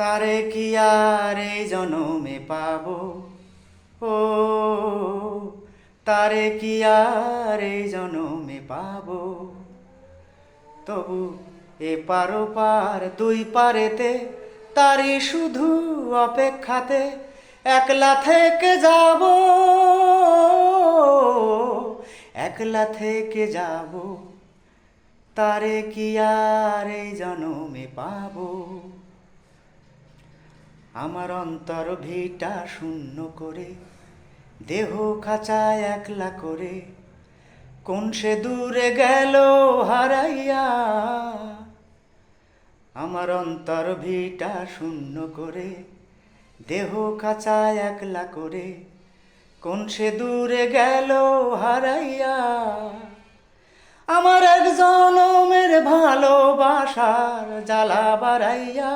তারে কি আর এই জনমে পাবো? ও তারে কি আর এই জনমে পাবো? তবু এ পারো পার দুই পারেতে তারই শুধু অপেক্ষাতে একলা থেকে যাব, একলা থেকে যাব। তারে কি আর এই জনমে পাবো? আমার অন্তর ভিটা শূন্য করে, দেহ খাঁচায় একলা করে, কোন সে দূরে গেল হারাইয়া। আমার অন্তর ভিটা শূন্য করে, দেহ খাঁচায় একলা করে, কোন সে দূরে গেল হারাইয়া। আমার এক জনমের ভালোবাসার জ্বালা বাড়াইয়া।